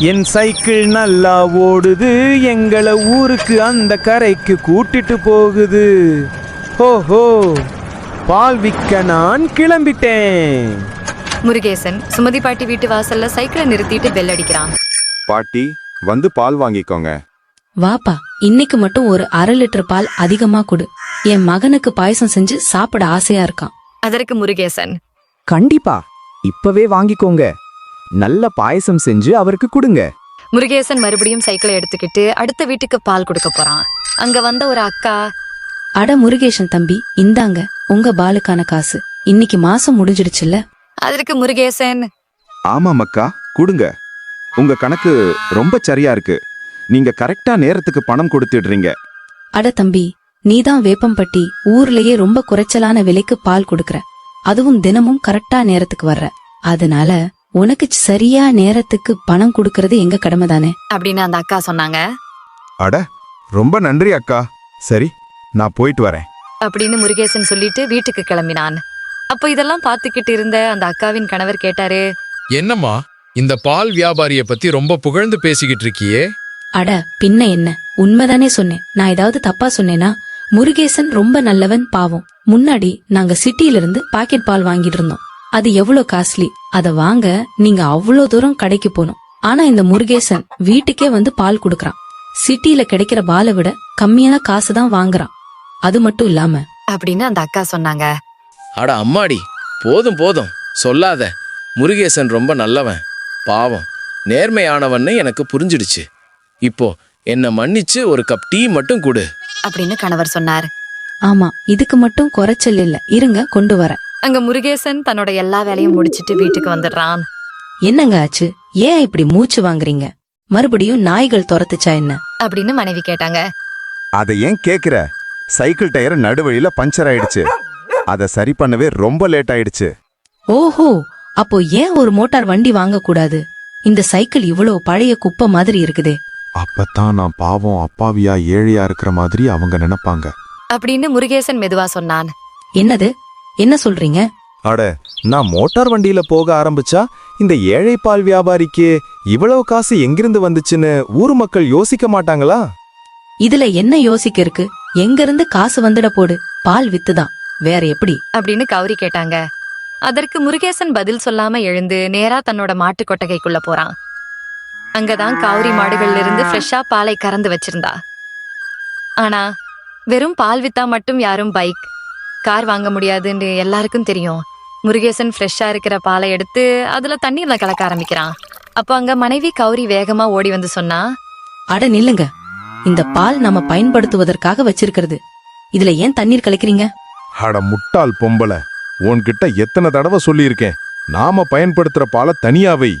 என் cycle நல்லா ஓடுது, எங்களை ஊருக்கு அந்த கரைக்கு கூட்டிட்டு போகுது. ஹோஹோ, பால் விற்க நான் கிளம்பிட்டேன். முருகேசன் சுமதி பாட்டி வீட்டு வாசல்ல சைக்கிளை நிறுத்திட்டு பெல் அடிக்கிறான். பாட்டி, வந்து பால் வாங்கிக்கோங்க. வாப்பா, இன்னைக்கு மட்டும் ஒரு 1/2 லிட்டர் பால் அதிகமா கொடு. என் மகனுக்கு பாயசம் செஞ்சு சாப்பிட ஆசையா இருக்கான். அதற்கு முருகேசன், கண்டிப்பா, இப்பவே வாங்கிக்கோங்க. நல்ல பாயசம் செஞ்சு அவருக்கு கொடுங்க. முருகேசன் மறுபடியும் சைக்கிளை எடுத்துக்கிட்டு அடுத்த வீட்டுக்கு பால் கொடுக்க போறான். அங்க வந்த ஒரு அக்கா, அட முருகேசன் தம்பி, இந்தாங்க உங்க பாலுக்கான காசு. இன்னைக்கு மாசம் முடிஞ்சிடுச்சுல்ல. அதற்கு முருகேசன், ஆமாம் அக்கா, கொடுங்க. உங்க கணக்கு ரொம்ப சரியா இருக்கு. நீங்க கரெக்டா நேரத்துக்கு பணம் கொடுத்துடுறீங்க. அட தம்பி, நீதான் வேப்பம்பட்டி ஊர்லயே ரொம்ப குறைச்சலான விலைக்கு பால் கொடுக்கற. அதுவும் தினமும் கரெக்டா நேரத்துக்கு வர்ற. அதனால உனக்கு சரியா நேரத்துக்கு பணம் கொடுக்கறது எங்க கடமை தானே அப்படின்னு அந்த அக்கா சொன்னாங்க. அட, ரொம்ப நன்றி அக்கா. சரி, நான் போயிட்டு வரேன் அப்படின்னு முருகேசன் சொல்லிட்டு வீட்டுக்கு கிளம்பினான். அப்போ இதெல்லாம் பாத்துக்கிட்டு இருந்த அந்த அக்காவின் கணவர் கேட்டாரு, என்னம்மா, இந்த பால் வியாபாரிய பத்தி ரொம்ப புகழ்ந்து பேசிக்கிட்டு இருக்கியே? அட பின்ன என்ன, உண்மைதானே சொன்னேன். நான் ஏதாவது தப்பா சொன்னேனா? முருகேசன் ரொம்ப நல்லவன், பாவம். முன்னாடி நாங்க சிட்டில இருந்து பாக்கெட் பால் வாங்கிட்டு இருந்தோம். அது எவ்வளவு காஸ்ட்லி. அத வாங்க நீங்க அவ்வளவு தூரம் கடைக்கு போனோம். ஆனா இந்த முருகேசன் வீட்டுக்கே வந்து பால் குடுக்கறான். சிட்டில கிடைக்கிற பாலை விட கம்மியான காசு தான் வாங்குறான். அது மட்டும் இல்லாம அப்படின்னு அந்த அக்கா சொன்னாங்க. அட அம்மாடி, போதும் போதும் சொல்லாத. முருகேசன் ரொம்ப நல்லவன், பாவம், நேர்மையானவன்னு எனக்கு புரிஞ்சிடுச்சு. இப்போ என்ன மன்னிச்சு ஒரு கப் டீ மட்டும் கொடு அப்படின்னு கணவர் சொன்னார். ஆமா, இதுக்கு மட்டும் குறைச்சல் இல்ல, இருங்க கொண்டு வரேன். அங்க முருகேசன் தன்னோட எல்லா வேலையும் முடிச்சிட்டு வீட்டுக்கு வந்துடுறான். என்னங்க ஆச்சு? ஏன் இப்படி மூச்சு வாங்குறீங்க? மறுபடியும் நாய்கள் துரத்துச்சா என்ன? அப்படின்னு மனைவி கேட்டாங்க. அதை ஏன் கேக்குற? சைக்கிள் டயர் நடுவழியில பஞ்சர் ஆயிடுச்சு. அதை சரி பண்ணவே ரொம்ப லேட் ஆயிடுச்சு. ஓஹோ, அப்போ ஏன் ஒரு மோட்டார் வண்டி வாங்க கூடாது? இந்த சைக்கிள் இவ்வளவு பழைய குப்பை மாதிரி இருக்குதே. அப்பதான் நான் பாவம் அப்பாவியா ஏழையா இருக்கிற மாதிரி அவங்க நினைப்பாங்க அப்படின்னு முருகேசன் மெதுவா சொன்னான். என்னது? என்ன சொல்றீங்க? அட, நான் மோட்டார் வண்டியில போக ஆரம்பிச்சா இந்த ஏழை பால் வியாபாரிக்கு இவ்வளவு காசு எங்கிருந்து வந்துச்சுன்னு ஊர் மக்கள் யோசிக்க மாட்டாங்களா? இதுல என்ன யோசிக்க இருக்கு? எங்க இருந்து காசு வந்துட போடு, பால் வித்துதான், வேற எப்படி? அப்படின்னு கௌரி கேட்டாங்க. அதற்கு முருகேசன் பதில் சொல்லாம எழுந்து நேரா தன்னோட மாட்டு கொட்டகைக்குள்ள போறான். அங்கதான் கௌரி மாடுகள்ல இருந்து ஃப்ரெஷ்ஷா பாலை கறந்து வச்சிருந்தா. ஆனா வெறும் பால் வித்தா மட்டும் யாரும் பைக், கார் வாங்க முடியாதுன்னு எல்லாருக்கும் தெரியும். முருகேசன் ஃப்ரெஷ்ஷா இருக்கிற பாலை எடுத்து அதுல தண்ணீர்ல கலக்க ஆரம்பிக்கிறான். அப்போ அங்க மனைவி கௌரி வேகமா ஓடி வந்து சொன்னா, அட நில்லுங்க, இந்த பால் நாம பயன்படுத்துவதற்காக வச்சிருக்கிறது. இதுல ஏன் தண்ணீர் கலக்கிறீங்க? அட முட்டாள் பொம்பளை, உன்கிட்ட எத்தனை தடவை சொல்லியிருக்கேன், நாம பயன்படுத்துற பாலை தனியாவை.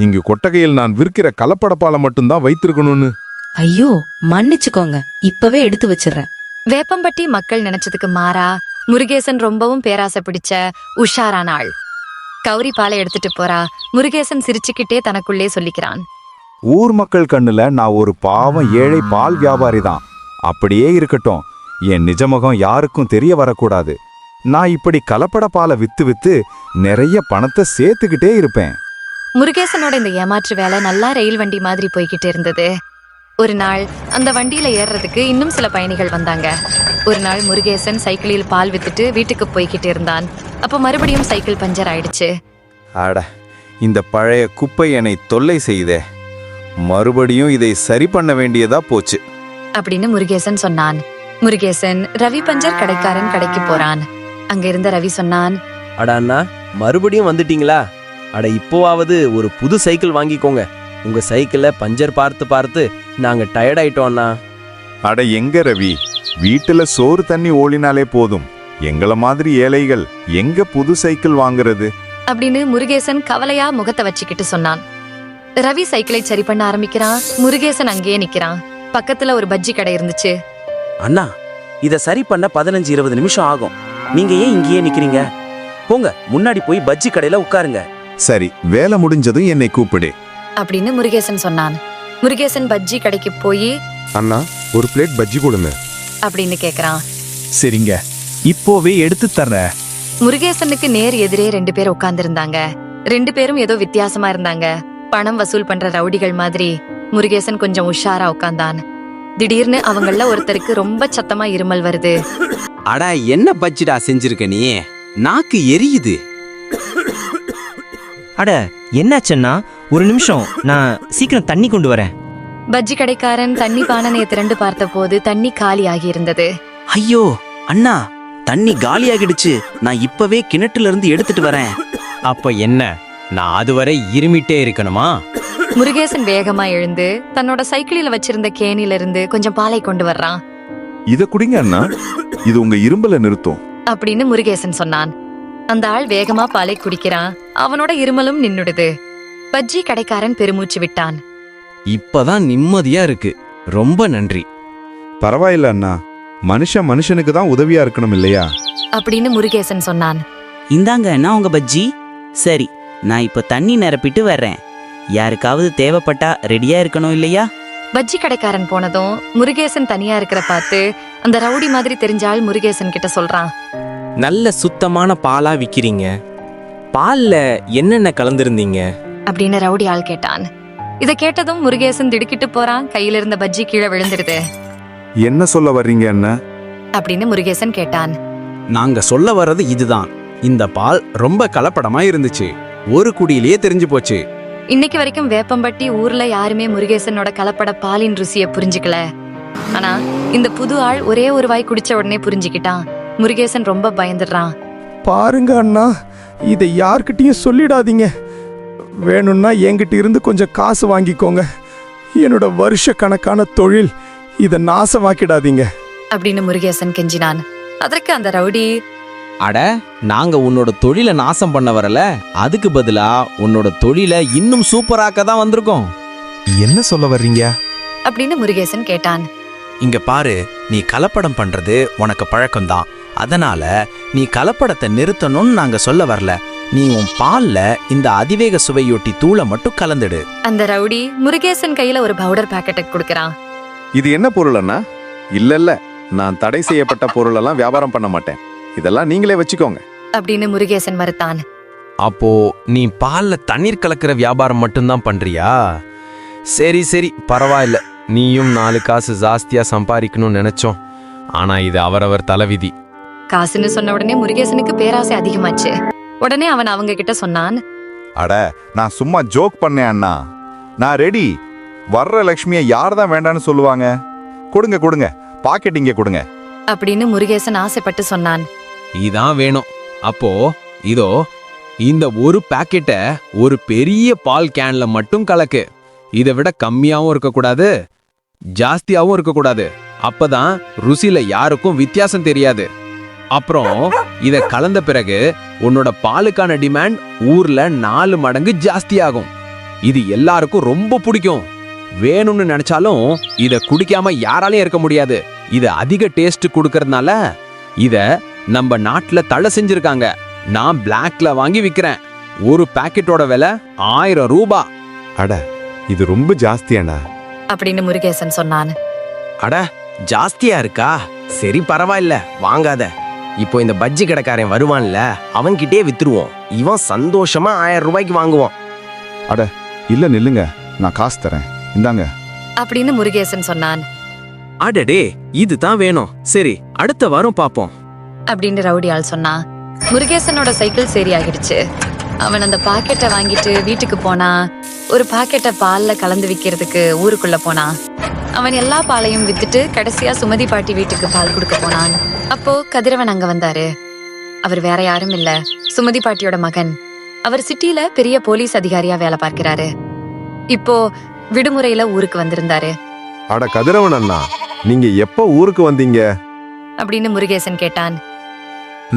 இங்கு கொட்டகையில் நான் விற்கிற கலப்பட பாலை மட்டும்தான் வைத்திருக்கணும்னு. ஐயோ, மன்னிச்சுக்கோங்க, இப்பவே எடுத்து வச்சிடுறேன். வேப்பம்பட்டி மக்கள் நினைச்சதுக்கு மாறா முருகேசன் ரொம்பவும் பேராசை பிடிச்ச உஷாரான ஆள். கௌரி பாலை எடுத்துட்டு போறா. முருகேசன் சிரிச்சுக்கிட்டே தனக்குள்ளே சொல்லிக்கிறான், ஊர் மக்கள் கண்ணுல நான் ஒரு பாவம் ஏழை பால் வியாபாரி தான். அப்படியே இருக்கட்டும், என் நிஜமுகம் யாருக்கும் தெரிய வரக்கூடாது. நான் இப்படி கலப்பட பாலை வித்து வித்து நிறைய பணத்தை சேர்த்துக்கிட்டே இருப்பேன். முருகேசனோட இந்த ஏமாற்று வேலை நல்லா ரயில் வண்டி மாதிரி போய்கிட்டு இருந்தது. ஒரு நாள் அந்த வண்டியில ஏறுறதுக்கு இன்னும் சில பயணிகள் வந்தாங்க. ஒரு நாள் முருகேசன் சைக்கிளில் பால் வித்துட்டு வீட்டுக்கு போய்கிட்டு இருந்தான். அப்ப மறுபடியும் சைக்கிள் பஞ்சர் ஆயிடுச்சு. அட, இந்த பழைய குப்பை என்னை தொல்லை செய்தே. மறுபடியும் இதை சரி பண்ண வேண்டியதா போச்சு அப்படின்னு முருகேசன் சொன்னான். முருகேசன் ரவி பஞ்சர் கடைக்காரன் கடைக்கு போறான். அங்க இருந்த ரவி சொன்னான், அட அண்ணா, மறுபடியும் வந்துட்டீங்களா? அட, இப்போவாவது ஒரு புது சைக்கிள் வாங்கிக்கோங்க. உங்க சைக்கிள பஞ்சர் பார்த்து பார்த்து நாங்க டயர்ட் ஆயிட்டோம் அண்ணா. அட எங்க ரவி, வீட்டுல சோறு தண்ணி ஓடினாலே போதும். எங்கள மாதிரி ஏழைகள் எங்க புது சைக்கிள் வாங்குறது? அப்படின்னு முருகேசன் கவலையா முகத்தை வச்சுக்கிட்டு சொன்னான். ரவி சைக்கிளை சரி பண்ண ஆரம்பிக்கிறான். முருகேசன் அங்கேயே நிக்கிறான். பக்கத்துல ஒரு பஜ்ஜி கடை இருந்துச்சு. அண்ணா, இத சரி பண்ண 15-20 நிமிஷம் ஆகும். நீங்க ஏன் இங்கேயே நிக்கிறீங்க? போங்க, முன்னாடி போய் பஜ்ஜி கடையில உட்காருங்க. சரி, வேலை முடிஞ்சதும் என்னை கூப்பிடு அப்படின்னு முருகேசன் சொன்னான். முருகேசன் பஜ்ஜி கடைக்கு போய், அண்ணா, ஒரு பிளேட் பஜ்ஜி கொடுங்க அப்படின்னு கேக்குறான். சரிங்க, இப்போவே எடுத்து தர்றேன். முருகேசனுக்கு நேர் எதிரே 2 பேர் உட்கார்ந்து இருந்தாங்க. 2 பேரும் ஏதோ வித்தியாசமா இருந்தாங்க. பணம் வசூல் பண்ற ரவுடிகள் மாதிரி முருகேசன் கொஞ்சம் உஷாரா உட்கார்ந்தான். திடீர்னு அவங்கள ஒருத்தருக்கு ரொம்ப சத்தமா இருமல் வருது. அடா என்ன பச்சிடா செஞ்சிருக்க நீ? நாக்கு எரியுது. அட என்னாச்சன்னா ஒரு நிமிஷம், நான் சீக்கிரம் தண்ணி கொண்டு வரேன். பஜ்ஜி கடைக்காரன் தண்ணி பானனையை திரண்டு பார்த்தபோது தண்ணி காலி ஆகி இருந்தது. ஐயோ அண்ணா, தண்ணி காலியாகிடுச்சு. நான் இப்பவே கிணற்றுல இருந்து எடுத்துட்டு வரேன். அப்ப என்ன, நான் அதுவரை இருமிட்டே இருக்கணுமா? முருகேசன் வேகமா எழுந்து தன்னோட சைக்கிளில் வச்சிருந்த கேனில இருந்து கொஞ்சம் பாலை கொண்டு வர்றான். இத குடிங்க அண்ணா, இது உங்க இரும்பல நிறுத்தும் அப்படின்னு முருகேசன் சொன்னான். அந்த ஆள் வேகமா பாலை குடிக்கிறான். அவனோட இருமலும் நின்னுடுது. பஜ்ஜி கடைக்காரன் பெருமூச்சு விட்டான். இப்பதான் நிம்மதியா இருக்கு. ரொம்ப நன்றி. பரவாயில்ல அண்ணா, மனுஷன் மனுஷனுக்கு தான் உதவியா இருக்கணும் இல்லையா? அப்படின்னு முருகேசன் சொன்னான். இந்தாங்க அண்ணா உங்க பஜ்ஜி. சரி, நான் இப்ப தண்ணி நிரப்பிட்டு வர்றேன். யாருக்காவது தேவைப்பட்டா ரெடியா இருக்கணும் இல்லையா? பஜ்ஜி கடைக்காரன் போனதும் முருகேசன் தனியா இருக்கிற பார்த்து அந்த ரவுடி மாதிரி தெரிஞ்சால் முருகேசன் கிட்ட சொல்றான். நல்ல சுத்தமான பாலா விக்கிறீங்க. பால்ல என்னென்ன கலந்திருந்தீங்க? அப்படின்னு ரவுடி ஆள் கேட்டான். இத கேட்டதும் முருகேசன் திடுக்கிட்டு போறான். கையில இருந்த பஜ்ஜி கீழே விழுந்துருது. என்ன சொல்ல வர்றீங்க அண்ணா? அப்படின்னு முருகேசன் கேட்டான். நாங்க சொல்ல வர்றது இதுதான். இந்த பால் ரொம்ப கலப்படமா இருந்துச்சு. ஒரு குடியிலேயே தெரிஞ்சு போச்சு. இன்னைக்கு வரைக்கும் வேப்பம்பட்டி ஊர்ல யாருமே முருகேசனோட கலப்பட பாலின் ருசிய புரிஞ்சுக்கல. ஆனா இந்த புது ஆள் ஒரே ஒரு வாய் குடிச்ச உடனே புரிஞ்சுக்கிட்டான். முருகேசன் ரொம்ப பயந்துடுறான். பாருங்க அண்ணா, இதை யார்கிட்டயும் சொல்லிடாதீங்க. வேணும்னா என்கிட்ட இருந்து கொஞ்சம் காசு வாங்கிக்கோங்க. என்னோட வருஷ கணக்கான தொழில், இதை நாசமாக்கிடாதீங்க அப்படின்னு முருகேசன் கெஞ்சினான். அதற்கு அந்த ரவுடி, அட, நாங்க உன்னோட தொழிலை நாசம் பண்ண வரல. அதுக்கு பதிலா உன்னோட தொழிலை இன்னும் சூப்பராக்க தான் வந்திருக்கோம். என்ன சொல்ல வர்றீங்க? அப்படின்னு முருகேசன் கேட்டான். இங்க பாரு, நீ கலப்படம் பண்றது உனக்கு பழக்கம்தான். அதனால நீ கலப்படத்தை நிறுத்தணும்னு நாங்க சொல்ல வரல. நீ உன் பால்ல இந்த அதிவேக சுவையொட்டி தூளை மட்டும் கலந்துடு. அந்த ரவுடி முருகேசன் கையில ஒரு பவுடர் பாக்கெட்டை கொடுக்கறான். இது என்ன பொருள் அண்ணா? இல்ல, நான் தடை செய்யப்பட்ட பொருளெல்லாம் வியாபாரம் பண்ண மாட்டேன். இதெல்லாம் நீங்களே வச்சுக்கோங்க அப்படின்னு முருகேசன் மறுத்தான். அப்போ நீ பால்ல தண்ணீர் கலக்கிற வியாபாரம் மட்டும்தான் பண்றியா? சரி சரி, பரவாயில்ல. நீயும் 4 காசு ஜாஸ்தியா சம்பாதிக்கணும்னு நினைச்சோம். ஆனா இது அவரவர் தலைவிதி. காசுன்னு சொன்ன உடனே முருகேசனுக்கு பேராசை அதிகமாச்சு. உடனே அவன் அவங்க கிட்ட சொன்னான். அட, நான் சும்மா ஜோக் பண்ணேன் அண்ணா. நான் ரெடி. வர்ற லக்ஷ்மியை யார் தான் வேண்டான்னு சொல்லுவாங்க? கொடுங்க கொடுங்க, பாக்கெட் இங்கே கொடுங்க அப்படின்னு முருகேசன் ஆசைப்பட்டு சொன்னான். இதான் வேணும். அப்போ இதோ இந்த ஒரு பாக்கெட்டை ஒரு பெரிய பால் கேன்ல மட்டும் கலக்கு. இதை விட கம்மியாவும் இருக்கக்கூடாது, ஜாஸ்தியாவும் இருக்கக்கூடாது. அப்பதான் ருசியில யாருக்கும் வித்தியாசம் தெரியாது. அப்புறம் இத கலந்த பிறகு உன்னோட பாலுக்கான டிமாண்ட் ஊர்ல 4 மடங்கு ஜாஸ்தியாகும். இது எல்லாருக்கும் ரொம்ப பிடிக்கும். வேணும்னு நினைச்சாலும் இத குடிக்காம யாராலையும் இருக்க முடியாது. இது அதிக டேஸ்ட் கொடுக்கறதுனால இத நம்ம நாட்டுல தடை செஞ்சிருக்காங்க. நான் பிளாக்ல வாங்கி விக்கிறேன். ஒரு பாக்கெட்டோட விலை 1000 ரூபாய். அட, இது ரொம்ப ஜாஸ்தியாண்ணா அப்படின்னு முருகேசன் சொன்னான். அட, ஜாஸ்தியா இருக்கா? சரி, பரவாயில்ல, வாங்காத. இப்போ இந்த பஜ்ஜி கடைக்காரன் வருவான்ல, அவன்கிட்டே வித்துருவோம். இவன் சந்தோஷமா 1000 ரூபாய்க்கு வாங்குவான். அட, இல்ல நில்லுங்க, நான் காசு தரேன், இந்தாங்க அப்படின்னு முருகேசன் சொன்னான். அடடே, இதுதான் வேணும். சரி, அடுத்த வாரம் பாப்போம் அப்படின்னு ரவுடி ஆள் சொன்னான். முருகேசனோட சைக்கிள் சரியாகிடுச்சு. அவன் அந்த பாக்கெட்டை வாங்கிட்டு வீட்டுக்கு போனா. ஒரு பாக்கெட்டை பால்ல கலந்து விக்கிறதுக்கு ஊருக்குள்ள போனான். அவன் எல்லா பாலையும் வித்துட்டு கடைசியா சுமதி பாட்டி வீட்டுக்கு பால் கொடுக்க போனான். அப்போ கதிரவன் அங்க வந்தாரு. அவர் வேற யாரும் இல்ல, சுமதி பாட்டியோட மகன். அவர் சிட்டில பெரிய போலீஸ் அதிகாரியா வேலை பார்க்கிறாரு. இப்போ விடுமுறையில ஊருக்கு வந்திருந்தாரு. அட கதிரவன் அண்ணா, நீங்க எப்ப ஊருக்கு வந்தீங்க? அப்படின்னு முருகேசன் கேட்டான்.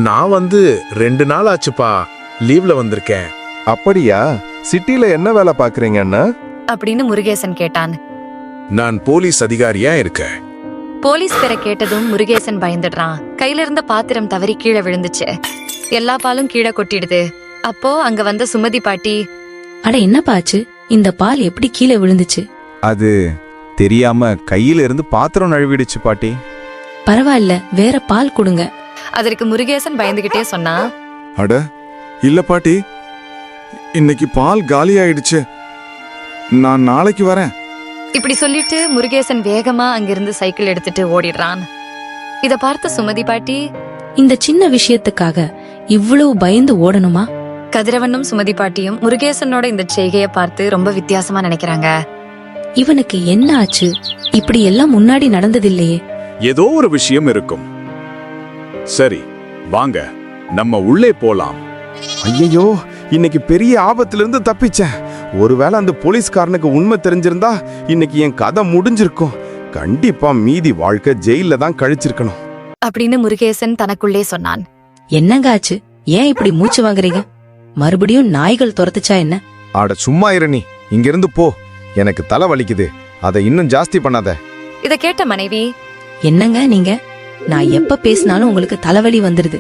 நான் வந்து 2 நாள் ஆச்சுப்பா, லீவ்ல வந்திருக்கேன். அப்படியா? சிட்டில என்ன வேலை பாக்குறீங்க அண்ணா? அப்படின்னு முருகேசன் கேட்டான். நான் போலீஸ் அதிகாரியா இருக்கேன். போலீஸ் பேரை கேட்டதும் முருகேசன் பயந்துடுறான். கையில இருந்த பாத்திரம் தவறி கீழே விழுந்துச்சு. எல்லா பாலும் கீழே கொட்டிடுது. அப்போ அங்க வந்த சுமதி பாட்டி, அட என்னப்பா ஆச்சு? இந்த பால் எப்படி கீழே விழுந்துச்சு? அது தெரியாம கையில இருந்து பாத்திரம் நழுவிடுச்சு பாட்டி. பரவாயில்ல, வேற பால் கொடுங்க. அதற்கு முருகேசன் பயந்துகிட்டே சொன்னா. அட இல்ல பாட்டி, இன்னைக்கு பால் காலி ஆயிடுச்சு. நான் நாளைக்கு வரேன். இப்படி சொல்லிட்டு முருகேசன் வேகமா அங்கிருந்து சைக்கிள் எடுத்துட்டு ஓடிடுறான். இத பார்த்த சுமதி பாட்டி, இந்த சின்ன விஷயத்துக்காக இவ்வளவு பயந்து ஓடணுமா? கதிரவனும் சுமதி பாட்டியும் முருகேசனோட இந்த செய்கைய பார்த்து ரொம்ப வித்தியாசமா நினைக்கிறாங்க. இவனுக்கு என்ன ஆச்சு? இப்படி எல்லாம் முன்னாடி நடந்ததில்லையே. ஏதோ ஒரு விஷயம் இருக்கும். சரி வாங்க, நம்ம உள்ளே போலாம். ஐயோ, இன்னைக்கு பெரிய ஆபத்திலிருந்து தப்பிச்சேன். ஒருவேளை அந்த போலீஸ்காரனுக்கு உண்மை தெரிஞ்சிருந்தா இன்னைக்கு என் கதை முடிஞ்சிருக்கும். கண்டிப்பா மீதி வாழ்க்கை ஜெயில தான் கழிச்சிருக்கணும் அப்படின்னு முருகேசன் தனக்குள்ளே சொன்னான். என்னங்க ஆச்சு? ஏன் இப்படி மூச்சு வாங்குறீங்க? மறுபடியும் நாய்கள் துரத்துச்சா என்ன? ஆட சும்மா இரு நீ. இங்கிருந்து போ. எனக்கு தலை வலிக்குது. அதை இன்னும் ஜாஸ்தி பண்ணாத. இத கேட்ட மனைவி, என்னங்க நீங்க? நான் எப்ப பேசினாலும் உங்களுக்கு தலைவலி வந்துருது.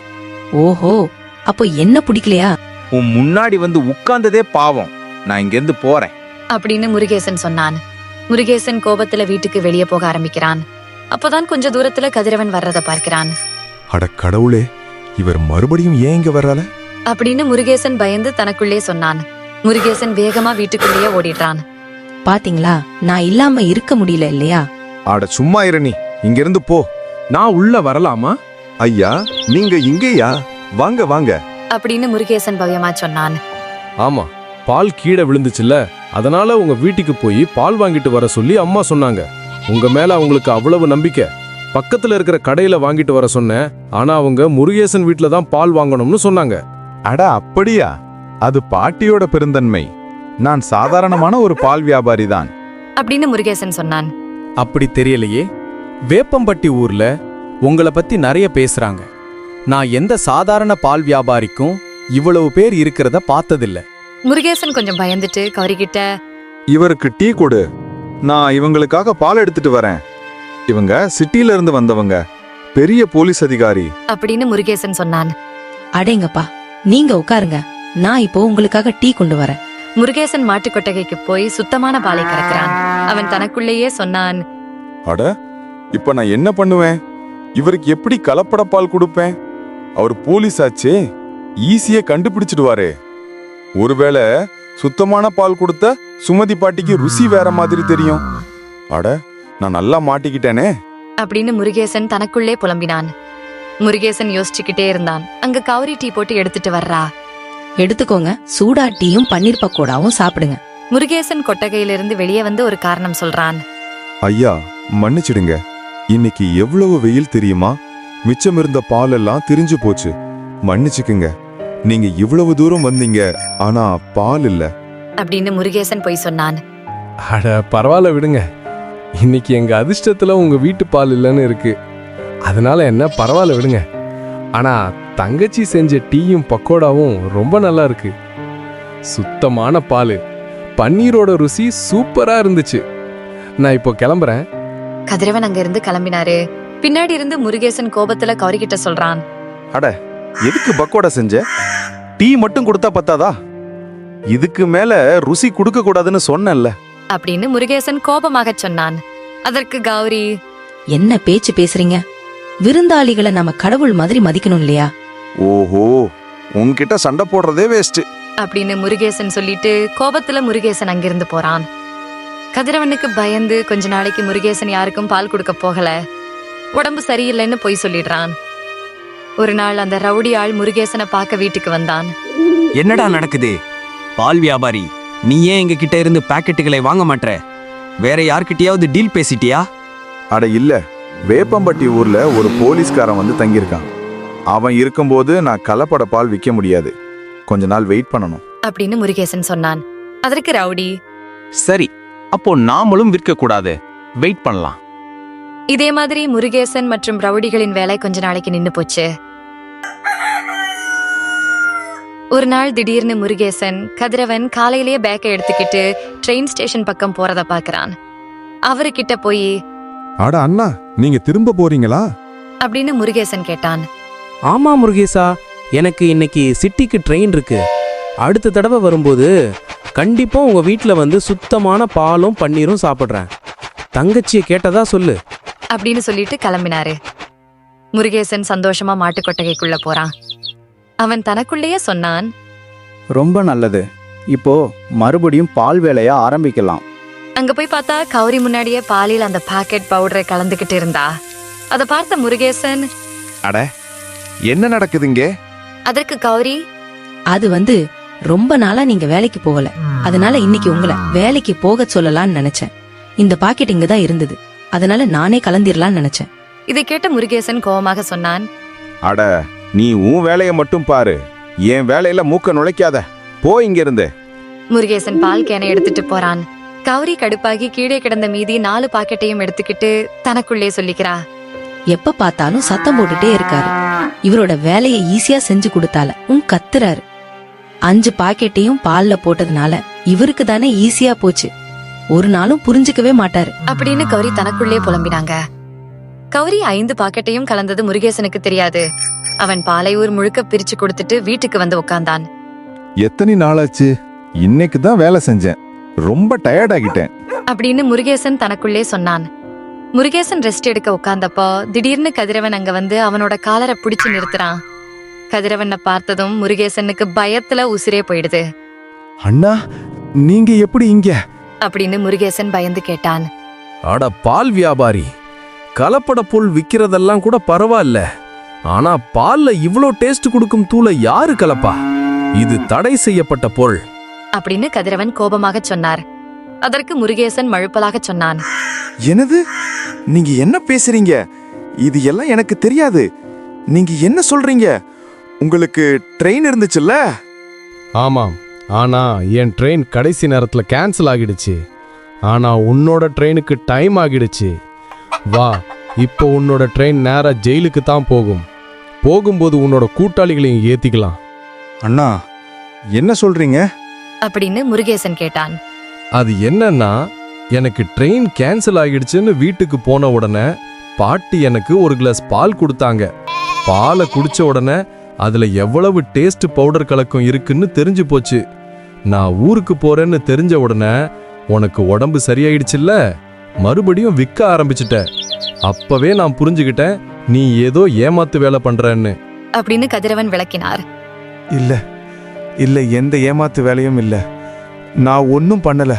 ஓஹோ, அப்போ என்ன பிடிக்கலையா? உன் முன்னாடி வந்து உட்கார்ந்ததே பாவம். நான் இங்கிருந்து போறேன் அப்படின்னு முருகேசன் சொன்னான். முருகேசன் கோபத்துல வீட்டுக்கு வெளியே போக ஆரம்பிக்கிறான். அப்போதான் கொஞ்ச தூரத்துல கதிரவன் வர்றத பார்க்கிறான். அட கடவுளே, இவர் மறுபடியும் ஏன் இங்க வர்றால? அப்படின்னு முருகேசன் பயந்து தனக்குள்ளே சொன்னான். முருகேசன் வேகமா வீட்டுக்குள்ளேயே ஓடிடுறான். பாத்தீங்களா, நான் இல்லாம இருக்க முடியல இல்லையா? ஆட சும்மா இரு நீ. இங்கிருந்து போ. நான் உள்ள வரலாமா? ஐயா, நீங்க இங்கேயா? வாங்க வாங்க. அப்படின்னு முருகேசன் பவ்யமா சொன்னான். ஆமா, பால் கீழே விழுந்துச்சுல்ல, அதனால உங்க வீட்டுக்கு போய் பால் வாங்கிட்டு வர சொல்லி அம்மா சொன்னாங்க. உங்க மேல அவங்களுக்கு அவ்வளவு நம்பிக்கை. பக்கத்துல இருக்கிற கடையில வாங்கிட்டு வர சொன்னேன். ஆனா அவங்க முருகேசன் வீட்டுல தான் பால் வாங்கணும்னு சொன்னாங்க. அட அப்படியா? அது பாட்டியோட பெருந்தன்மை. நான் சாதாரணமான ஒரு பால் வியாபாரி தான். அப்படின்னு முருகேசன் சொன்னான். அப்படி தெரியலையே. வேப்பம்பட்டி ஊர்ல உங்களை பத்தி நிறைய பேசுறாங்க. நான் எந்த சாதாரண பால் வியாபாரிக்கும் இவ்வளவு பேர் இருக்கிறத பார்த்ததில்ல. முருகேசன் கொஞ்சம் பயந்துட்டு கௌரிகிட்ட, இவருக்கு டீ கொடு. நான் இவங்களுக்காக பால் எடுத்துட்டு வரேன். இவங்க சிட்டில இருந்து வந்தவங்க, பெரிய போலீஸ் அதிகாரி. அப்படின்னு முருகேசன் சொன்னான். அடேங்கப்பா, நீங்க உட்காருங்க, நான் இப்போ உங்களுக்காக டீ கொண்டு வரேன். முருகேசன் மாட்டு கொட்டகைக்கு போய் சுத்தமான பாலை கறக்கிறான். அவன் தனக்குள்ளேயே சொன்னான், அட, இப்ப நான் என்ன பண்ணுவேன்? இவருக்கு எப்படி கலப்பட பால் கொடுப்பேன்? அவர் போலீஸ் ஆச்சே, ஈஸியா கண்டுபிடிச்சிடுவாரே. ஒருவேளை சுத்தமான பால் கொடுத்த சுமதி பாட்டிக்கு ருசி வேற மாதிரி தெரியும். அட, நான் நல்லா மாட்டிக்கிட்டேனே. அப்படின்னு முருகேசன் தனக்குள்ளே புலம்பினான். முருகேசன் யோசிச்சுக்கிட்டே இருந்தான். அங்க கௌரி டீ போட்டு எடுத்துட்டு வர்றா. எடுத்துக்கோங்க, சூடா டீயும் பன்னீர் பக்கோடாவும் சாப்பிடுங்க. முருகேசன் கொட்டகையிலிருந்து வெளியே வந்து ஒரு காரணம் சொல்றான். ஐயா, மன்னிச்சிடுங்க. இன்னைக்கு எவ்வளவு வெயில் தெரியுமா? மிச்சம் இருந்த பால் எல்லாம் திரிஞ்சு போச்சு. மன்னிச்சுக்குங்க. நீங்க இவ்வளவு தூரம் வந்தீங்க, ஆனா பால் இல்ல. அப்படின்னு முருகேசன் போய் சொன்னான். அட பரவாயில்ல, விடுங்க. இன்னைக்கு எங்க அதிர்ஷ்டத்துல உங்க வீட்டு பால் இல்லைன்னு இருக்கு. அதனால என்ன, பரவாயில்ல விடுங்க. ஆனா தங்கச்சி செஞ்ச டீயும் பக்கோடாவும் ரொம்ப நல்லா இருக்கு. சுத்தமான பால், பன்னீரோட ருசி சூப்பரா இருந்துச்சு. நான் இப்போ கிளம்புறேன். கதிரவன் அங்க இருந்து கிளம்பினாரு. பின்னாடி இருந்து முருகேசன் கோபத்துல கௌரி கிட்ட சொல்றான். அட, எதுக்கு பக்கோடா செஞ்ச? டீ மட்டும் கொடுத்தா பத்தாதா? இதுக்கு மேல ருசி கொடுக்க கூடாதுன்னு சொன்னேன்ல. அப்படின்னு முருகேசன் கோபமாக சொன்னான். அதற்கு கௌரி, என்ன பேச்சு பேசுறீங்க? விருந்தாளிகளை நம்ம கடவுள் மாதிரி மதிக்கணும் இல்லையா? ஓஹோ, உன்கிட்ட சண்டை போடுறதே வேஸ்ட். அப்படின்னு முருகேசன் சொல்லிட்டு கோபத்துல முருகேசன் அங்கிருந்து போறான். கதிரவனுக்கு பயந்து கொஞ்ச நாளைக்கு முருகேசன் யாருக்கும் பால் கொடுக்க போகல. உடம்பு சரியில்லைன்னு போய் சொல்லிடுறான். ஒரு நாள் அந்த ரவுடி ஆள் முருகேசனை பார்க்க வீட்டுக்கு வந்தான். என்னடா நடக்குது? பால் வியாபாரி, நீ ஏன் எங்க கிட்ட இருந்து பாக்கெட்டுகளை வாங்க மாட்ற? வேற யார்கிட்டயாவது டீல் பேசிட்டியா? அட இல்ல, வேப்பம்பட்டி ஊர்ல ஒரு போலீஸ்காரன் வந்து தங்கியிருக்கான். அவன் இருக்கும்போது நான் கலப்பட பால் விற்க முடியாது. கொஞ்ச நாள் வெயிட் பண்ணணும் அப்படின்னு முருகேசன் சொன்னான். அதற்கு ரவுடி, சரி, அப்போ நாமளும் விற்க கூடாது, வெயிட் பண்ணலாம். இதே மாதிரி முருகேசன் மற்றும் ரவுடிகளின் வேலை கொஞ்ச நாளைக்கு நின்னு போச்சு. ஒரு நாள் திடீர்னு முருகேசன் கதிரவன் காலையிலேயே பேக்கை எடுத்துக்கிட்டு ட்ரெயின் ஸ்டேஷன் பக்கம் போறத பாக்குறான். அவருக்கிட்ட போய், அட அண்ணா, நீங்க திரும்ப போறீங்களா? அப்படின்னு முருகேசன் கேட்டான். ஆமா முருகேசா, எனக்கு இன்னைக்கு சிட்டிக்கு ட்ரெயின் இருக்கு. அடுத்த தடவை வரும்போது கண்டிப்பா உங்க வீட்டுல வந்து சுத்தமான பாலும் பன்னீரும் சாப்பிடுறேன். தங்கச்சியை கேட்டதா சொல்லு. அப்படின்னு சொல்லிட்டு கிளம்பினாரு. முருகேசன் சந்தோஷமா மாட்டு கொட்டகைக்குள்ள போறான். அவன் தனக்குள்ளேயே சொன்னான், ரொம்ப நல்லது. இப்போ மறுபடியும் பால் வேலைய ஆரம்பிக்கலாம். அங்க போய் பார்த்தா கௌரி முன்னாடியே பாலில் அந்த பாக்கெட் பவுடரை கலந்துகிட்டு இருந்தா. அதை பார்த்த முருகேசன், அட என்ன நடக்குதுங்க? அதற்கு கௌரி, அது ரொம்ப நாளா நீங்க வேலைக்கு போகல, அதனால இன்னைக்கு உங்களை வேலைக்கு போக சொல்லலாம்னு நினைச்சேன். இந்த பாக்கெட் இங்கதான் இருந்தது, அதனால நானே கலந்திரலாம்னு நினைச்சேன். இதை கேட்ட முருகேசன் கோவமாக சொன்னான், அட நீ உன் வேலையை மட்டும் பாரு, என் வேலையில மூக்க நுழைக்காத, போ இங்க இருந்து. முருகேசன் பால் கேனை எடுத்துட்டு போறான். கௌரி கடுப்பாகி கீழே கிடந்த மீதி 4 பாக்கெட்டையும் எடுத்துக்கிட்டு தனக்குள்ளே சொல்லிக்கிறா, எப்ப பார்த்தாலும் சத்தம் போட்டுட்டே இருக்காரு, இவரோட வேலையை ஈஸியா செஞ்சு கொடுத்தால கத்துறாரு. 5 பாக்கெட்டையும் பால்ல போட்டதுனால இவருக்கு தானே ஈஸியா போச்சு, ஒரு நாளும் புரிஞ்சுக்கவே மாட்டாரு அப்படின்னு கௌரி தனக்குள்ளே புலம்பினாங்க. கௌரி 5 பாக்கெட்டையும் கலந்தது முருகேசனுக்கு தெரியாது. அவன் பாலை ஊர் முழுக்க பிரிச்சு கொடுத்துட்டு வீட்டுக்கு வந்து உட்கார்ந்தான். எத்தனை நாளாச்சு? இன்னைக்கு தான் வேலை செஞ்சேன், ரொம்ப டயர்ட் ஆகிட்டேன் அப்படின்னு முருகேசன் தனக்குள்ளே சொன்னான். முருகேசன் ரெஸ்ட் எடுக்க உட்கார்ந்தப்போ திடீர்னு கதிரவன் அங்க வந்து அவனோட காலரை பிடிச்சு நிறுத்துறான். கதிரவனை பார்த்ததும் முருகேசனுக்கு பயத்துல உசிரே போயிடுது. அண்ணா, நீங்க எப்படி இங்க? அப்படின்னு முருகேசன் பயந்து கேட்டான். அட பால் வியாபாரி, கலப்பட புல் விக்கிறதெல்லாம் கூட பரவாயில்ல, ஆனா பால்ல இவ்ளோ டேஸ்ட் கொடுக்கும் தூளை யாரு கலப்பா? இது தடை செய்யப்பட்ட பொருள் அப்படின்னு கதிரவன் கோபமாக சொன்னார். அதற்கு முருகேசன் மழுப்பலாக சொன்னான், என்னது? நீங்க என்ன பேசுறீங்க? இது எல்லாம் எனக்கு தெரியாது. நீங்க என்ன சொல்றீங்க? உங்களுக்கு ட்ரெயின் இருந்துச்சுல்ல? ஆமாம், ஆனா என் ட்ரெயின் கடைசி நேரத்துல கேன்சல் ஆகிடுச்சு. ஆனா உன்னோட ட்ரெயினுக்கு டைம் ஆகிடுச்சு. வா, இப்போ உன்னோட ட்ரெயின் நேரா ஜெயிலுக்கு தான் போகும். போகும்போது உன்னோட கூட்டாளிகளையும் ஏத்திக்கலாம். அண்ணா, என்ன சொல்றீங்க? அப்படின்னு முருகேசன் கேட்டான். அது என்னன்னா, எனக்கு ட்ரெயின் கேன்சல் ஆகிடுச்சுன்னு வீட்டுக்கு போன உடனே பாட்டி எனக்கு ஒரு கிளாஸ் பால் கொடுத்தாங்க. பாலை குடிச்ச உடனே அதுல எவ்வளவு டேஸ்ட் பவுடர் கலக்கம் இருக்குன்னு தெரிஞ்சு போச்சு. நான் ஊருக்கு போறேன்னு தெரிஞ்ச உடனே உனக்கு உடம்பு சரியாயிடுச்சுல்ல, மறுபடியும் விற்க ஆரம்பிச்சிட்ட. அப்பவே நான் புரிஞ்சுக்கிட்டேன் நீ ஏதோ ஏமாத்து வேலை பண்றன்னு அப்படின்னு கதிரவன் விளக்கினார். இல்ல இல்ல, எந்த ஏமாத்து வேலையும் இல்ல. நான் ஒன்னும் பண்ணல.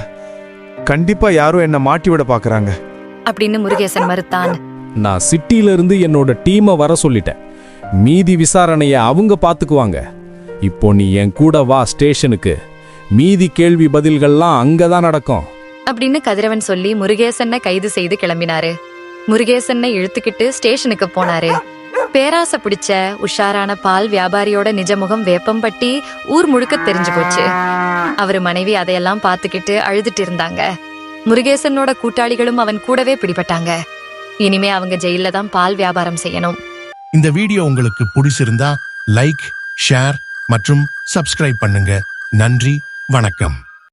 கண்டிப்பா யாரோ என்ன மாட்டி விட பாக்குறாங்க அப்படின்னு முருகேசன் மறுத்தான். நான் சிட்டில இருந்து என்னோட டீமை வர சொல்லிட்டேன். மீதி விசாரணைய அவங்க பாத்துக்குவாங்க. இப்போ நீ என் கூட வா ஸ்டேஷனுக்கு. மீதி கேள்வி பதில்கள்லாம் அங்கதான் நடக்கும் அப்படின்னு கதிரவன் சொல்லி முருகேசனை கைது செய்து கிளம்பினாரு. முருகேசனை இழுத்துக்கிட்டு ஸ்டேஷனுக்கு போனாரு. பேராசை பிடிச்ச உஷாரான பால் வியாபாரியோட நிஜமுகம் வேப்பம்பட்டி ஊர் முழுக்க தெரிஞ்சு போச்சு. அவரு மனைவி அதையெல்லாம் பார்த்துக்கிட்டு அழுதுட்டு இருந்தாங்க. முருகேசனோட கூட்டாளிகளும் அவன் கூடவே பிடிபட்டாங்க. இனிமே அவங்க ஜெயில தான் பால் வியாபாரம் செய்யணும். இந்த வீடியோ உங்களுக்கு பிடிச்சிருந்தா லைக், ஷேர் மற்றும் சப்ஸ்கிரைப் பண்ணுங்க. நன்றி, வணக்கம்.